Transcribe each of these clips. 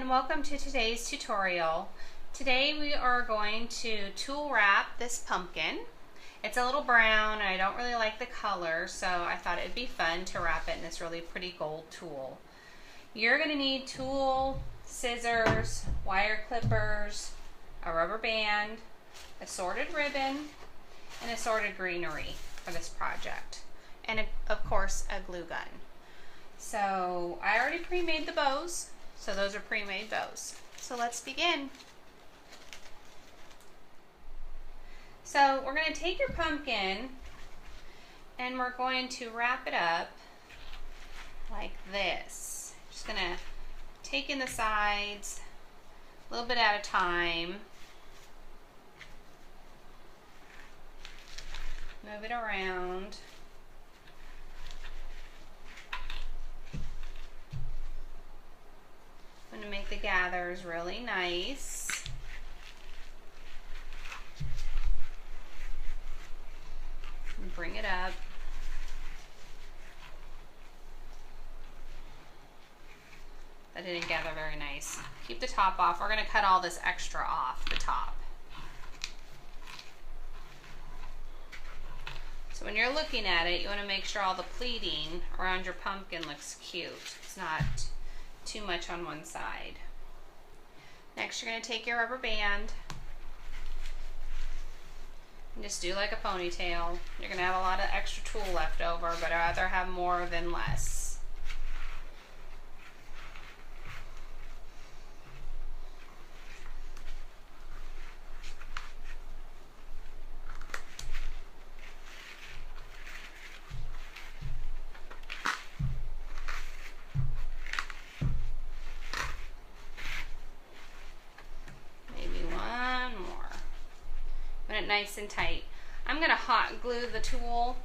and welcome to today's tutorial. Today we are going to tool wrap this pumpkin. It's a little brown and I don't really like the color, so I thought it'd be fun to wrap it in this really pretty gold tulle. You're going to need tulle, scissors, wire clippers, a rubber band, assorted ribbon, and assorted greenery for this project, and of course a glue gun. So I already pre-made the bows, so those are pre-made bows. So let's begin. So we're going to take your pumpkin and we're going to wrap it up like this. Just going to take in the sides a little bit at a time. Move it around. I'm going to make the gathers really nice. And bring it up. That didn't gather very nice. Keep the top off. We're going to cut all this extra off the top. So when you're looking at it, you want to make sure all the pleating around your pumpkin looks cute. It's not too much on one side. Next, you're going to take your rubber band and just do like a ponytail. You're going to have a lot of extra tulle left over, but I'd rather have more than less. Nice and tight. I'm going to hot glue the tulle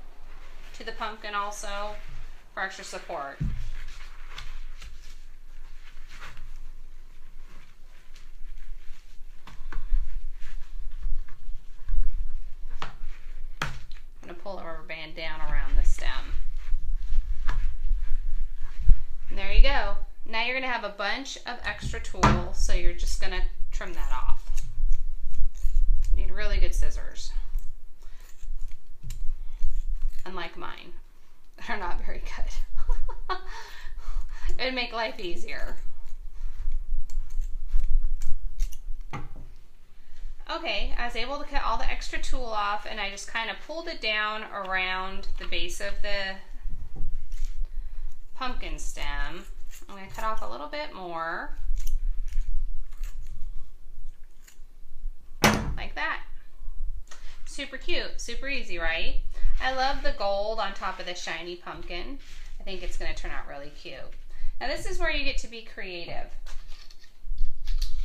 to the pumpkin also for extra support. I'm going to pull the rubber band down around the stem. And there you go. Now you're going to have a bunch of extra tulle, so you're just going to trim that off. Need really good scissors. Unlike mine, they're not very good. It'd make life easier. Okay, I was able to cut all the extra tulle off, and I just kind of pulled it down around the base of the pumpkin stem. I'm going to cut off a little bit more. Like that. Super cute, super easy, right? I love the gold on top of the shiny pumpkin. I think it's going to turn out really cute. Now this is where you get to be creative.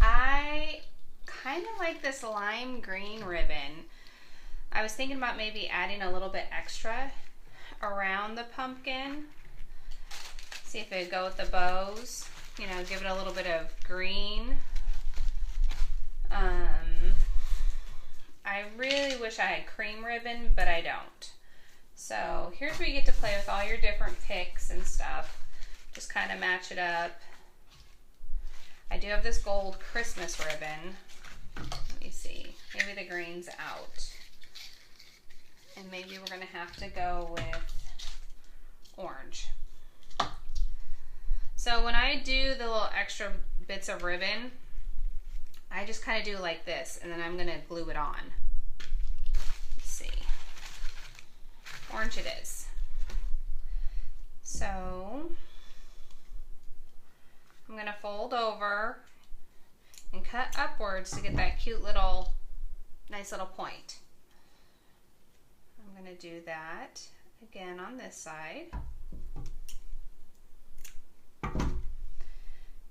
I kind of like this lime green ribbon. I was thinking about maybe adding a little bit extra around the pumpkin. See if it would go with the bows. You know, give it a little bit of green. I really wish I had cream ribbon, but I don't. So here's where you get to play with all your different picks and stuff. Just kind of match it up. I do have this gold Christmas ribbon. Let me see. Maybe the green's out. And maybe we're going to have to go with orange. So when I do the little extra bits of ribbon, I just kind of do like this, and then I'm going to glue it on. Let's see. Orange it is. So I'm going to fold over and cut upwards to get that cute little, nice little point. I'm going to do that again on this side.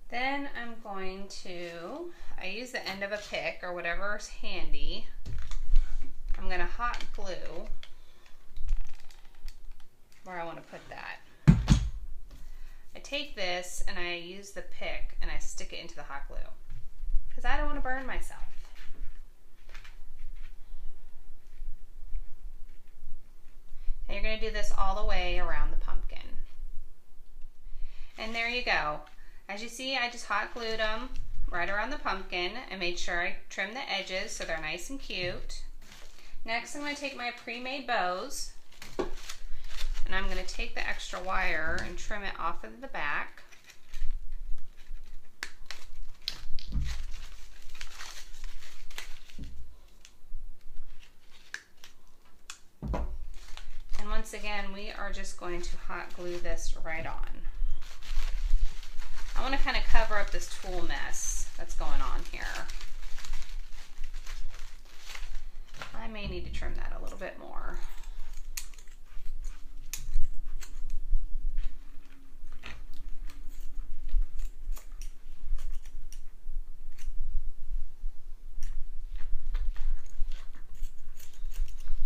Then I'm going to, I use the end of a pick or whatever's handy. I'm going to hot glue where I want to put that. I take this and I use the pick and I stick it into the hot glue because I don't want to burn myself. And you're going to do this all the way around the pumpkin. And there you go. As you see, I just hot glued them right around the pumpkin and made sure I trimmed the edges so they're nice and cute. Next, I'm going to take my pre-made bows and I'm going to take the extra wire and trim it off of the back. And once again, we are just going to hot glue this right on. I want to kind of cover up this tool mess that's going on here. I may need to trim that a little bit more.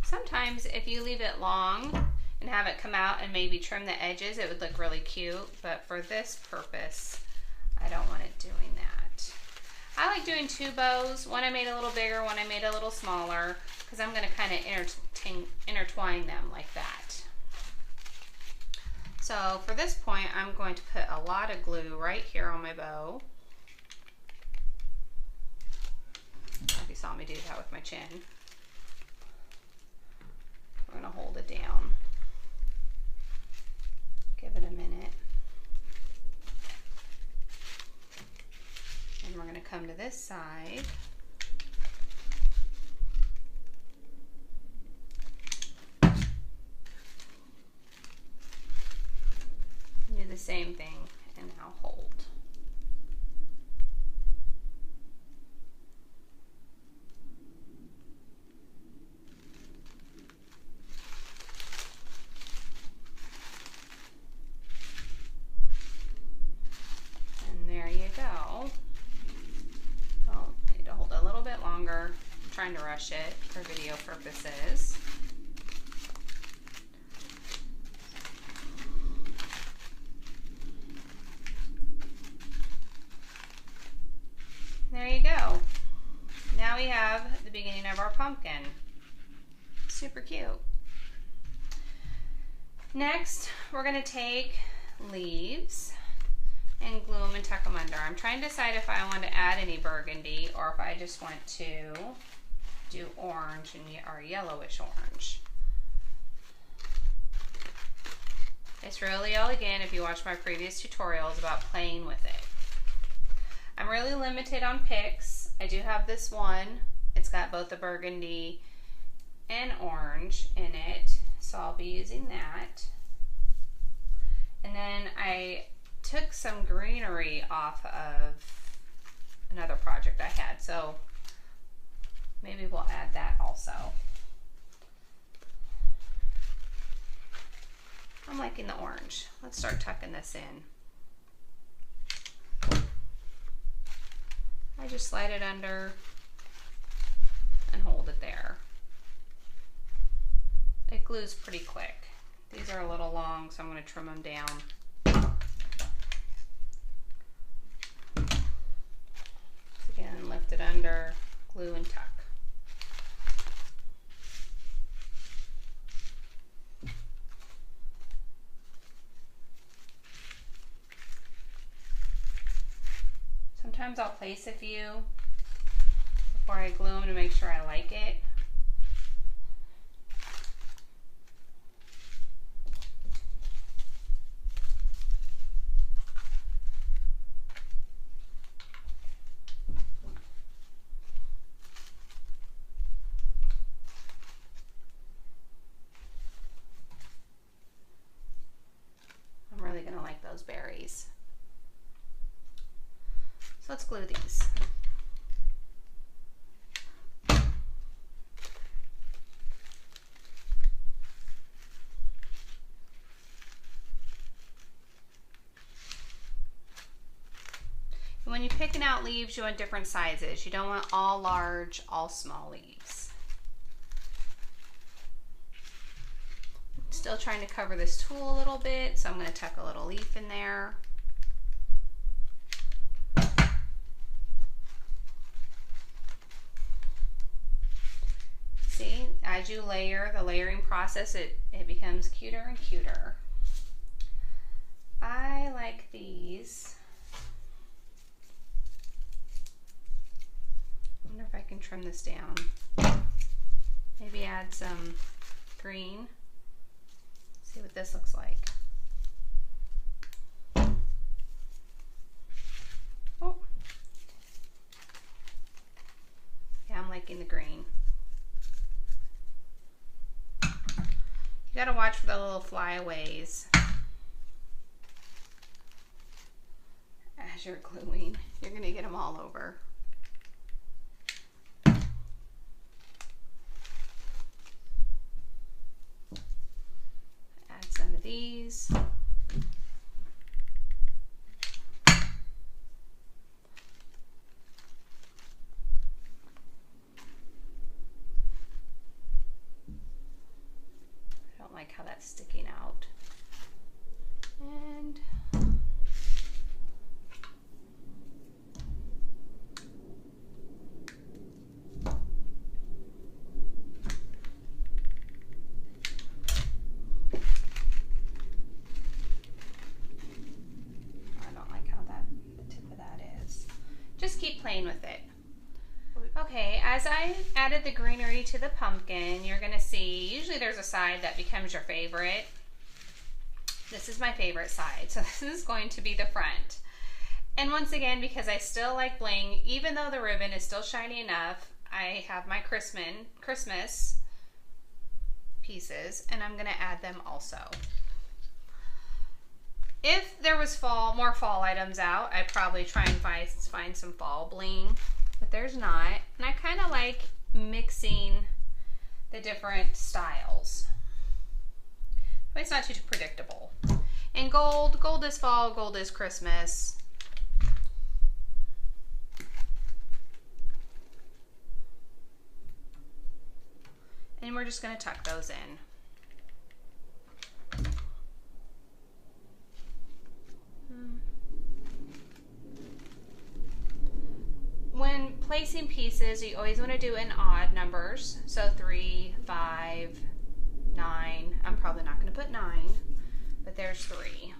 Sometimes if you leave it long and have it come out and maybe trim the edges, it would look really cute, but for this purpose, I don't want it doing that. I like doing two bows. One I made a little bigger, one I made a little smaller, because I'm going to kind of intertwine them like that. So for this point, I'm going to put a lot of glue right here on my bow. If you saw me do that with my chin. We're going to hold it down. Give it a minute. And we're going to come to this side. Do the same thing and now hold. Trying to rush it for video purposes. There you go. Now we have the beginning of our pumpkin. Super cute. Next, we're going to take leaves and glue them and tuck them under. I'm trying to decide if I want to add any burgundy or if I just want to do orange or yellowish orange. It's really elegant if you watch my previous tutorials about playing with it. I'm really limited on picks. I do have this one. It's got both the burgundy and orange in it, so I'll be using that. And then I took some greenery off of another project I had, so maybe we'll add that also. I'm liking the orange. Let's start tucking this in. I just slide it under and hold it there. It glues pretty quick. These are a little long, so I'm going to trim them down. Again, lift it under, glue and tuck. Sometimes I'll place a few before I glue them to make sure I like it. I'm really going to like those berries. So let's glue these. And when you're picking out leaves, you want different sizes. You don't want all large, all small leaves. Still trying to cover this tool a little bit, so I'm going to tuck a little leaf in there. See, as you layer, the layering process, it becomes cuter and cuter. I like these trim this down. Maybe add some green. See what this looks like. Oh. Yeah, I'm liking the green. You gotta watch for the little flyaways as you're gluing. You're gonna get them all over. Add some of these. Like how that's sticking out. And I don't like how the tip of that is. Just keep playing with it. Okay, as I added the greenery to the pumpkin, you're going to see, usually there's a side that becomes your favorite. This is my favorite side, so this is going to be the front. And once again, because I still like bling, even though the ribbon is still shiny enough, I have my Christmas pieces, and I'm going to add them also. If there was more fall items out, I'd probably try and find some fall bling. But there's not, and I kind of like mixing the different styles. But it's not too predictable. And gold is fall, gold is Christmas. And we're just going to tuck those in. When placing pieces, you always want to do in odd numbers. So 3, 5, 9. I'm probably not going to put 9, but there's 3.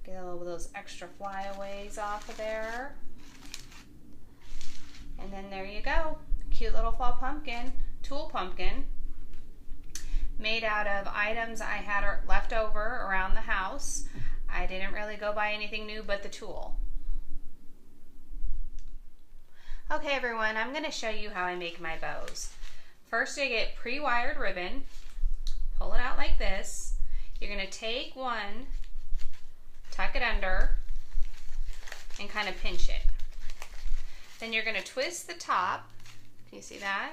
Get a little of those extra flyaways off of there. And then there you go. Cute little fall pumpkin, tulle pumpkin. Made out of items I had left over around the house. I didn't really go buy anything new but the tulle. Okay everyone, I'm going to show you how I make my bows. First I get pre-wired ribbon, pull it out like this. You're going to take one, tuck it under, and kind of pinch it. Then you're going to twist the top. Can you see that?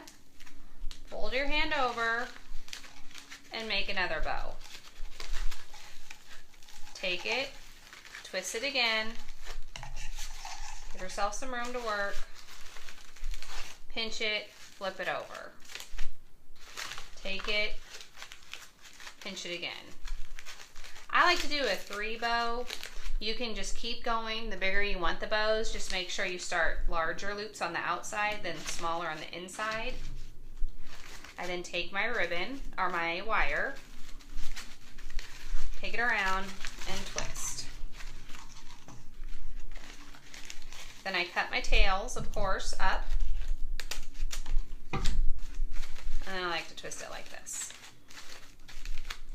Fold your hand over and make another bow. Take it, twist it again, give yourself some room to work, pinch it, flip it over. Take it, pinch it again. I like to do a 3 bow. You can just keep going. The bigger you want the bows, just make sure you start larger loops on the outside than smaller on the inside. I then take my ribbon, or my wire, take it around and twist. Then I cut my tails, of course, up. And then I like to twist it like this.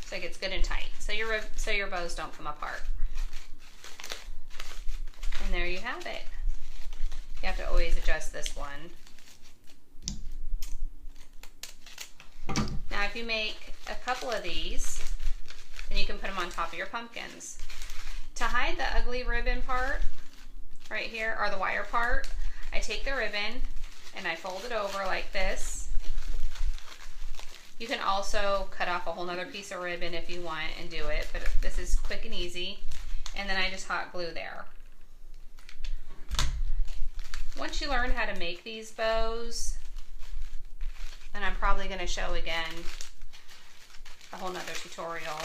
So it gets good and tight, so your bows don't come apart. And there you have it. You have to always adjust this one. Now if you make a couple of these, then you can put them on top of your pumpkins. To hide the ugly ribbon part right here, or the wire part, I take the ribbon and I fold it over like this. You can also cut off a whole nother piece of ribbon if you want and do it, but this is quick and easy. And then I just hot glue there. Once you learn how to make these bows, and I'm probably going to show again a whole nother tutorial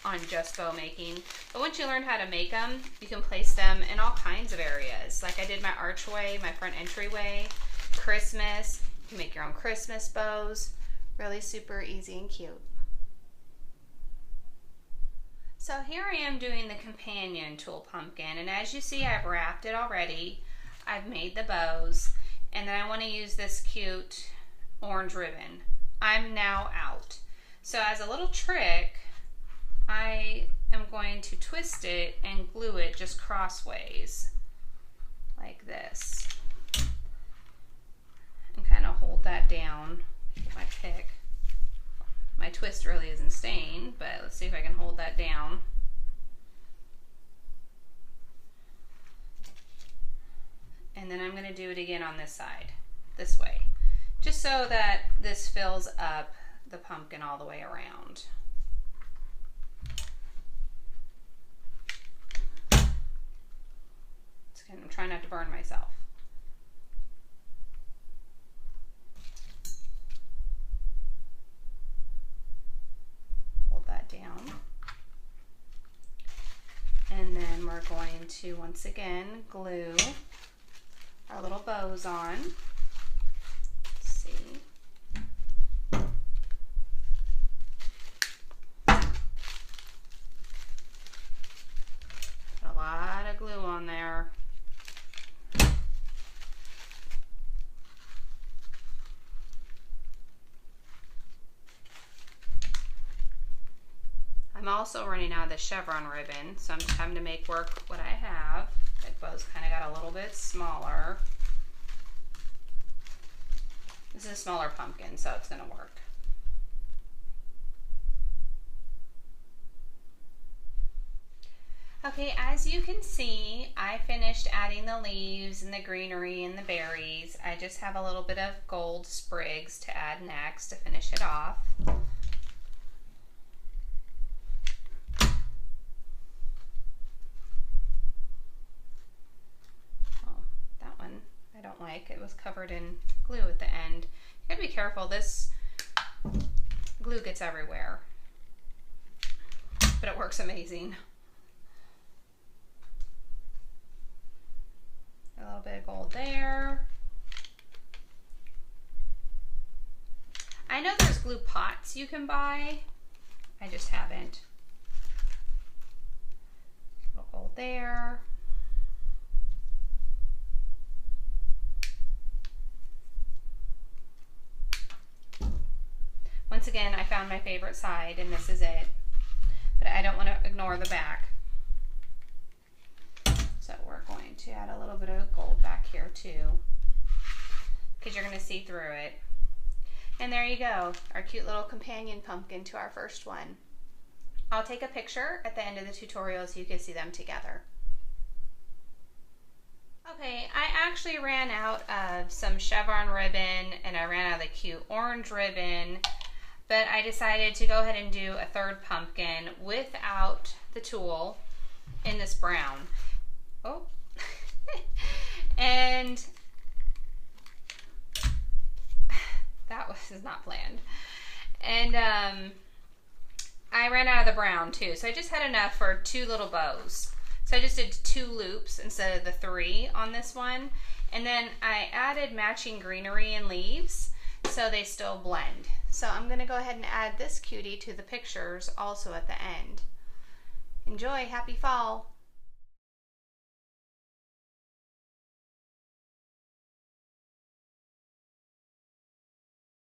on just bow making. But once you learn how to make them, you can place them in all kinds of areas. Like I did my archway, my front entryway, Christmas. You can make your own Christmas bows. Really super easy and cute. So here I am doing the companion tulle pumpkin, and as you see, I've wrapped it already. I've made the bows, and then I want to use this cute orange ribbon. I'm now out. So as a little trick, I am going to twist it and glue it just crossways, like this. And kind of hold that down. Get my pick. My twist really isn't staying, but let's see if I can hold that down. And then I'm going to do it again on this side, this way, just so that this fills up the pumpkin all the way around. I'm trying not to burn myself. Hold that down. And then we're going to once again glue our little bows on. Let's see. Put a lot of glue on there. I'm also running out of the chevron ribbon, so I'm just having to make work what I have. That bow's kind of got a little bit smaller. This is a smaller pumpkin, so it's going to work. Okay, as you can see, I finished adding the leaves and the greenery and the berries. I just have a little bit of gold sprigs to add next to finish it off. Like it was covered in glue at the end. You gotta be careful, this glue gets everywhere, but it works amazing. A little bit of gold there. I know there's glue pots you can buy, I just haven't. A little gold there. Once again, I found my favorite side, and this is it. But I don't want to ignore the back. So we're going to add a little bit of gold back here too, because you're going to see through it. And there you go, our cute little companion pumpkin to our first one. I'll take a picture at the end of the tutorial so you can see them together. Okay, I actually ran out of some chevron ribbon, and I ran out of the cute orange ribbon. But I decided to go ahead and do a third pumpkin without the tulle in this brown. Oh, and that was not planned. And I ran out of the brown too, so I just had enough for 2 little bows. So I just did 2 loops instead of the 3 on this one. And then I added matching greenery and leaves so they still blend. So I'm going to go ahead and add this cutie to the pictures also at the end. Enjoy! Happy fall!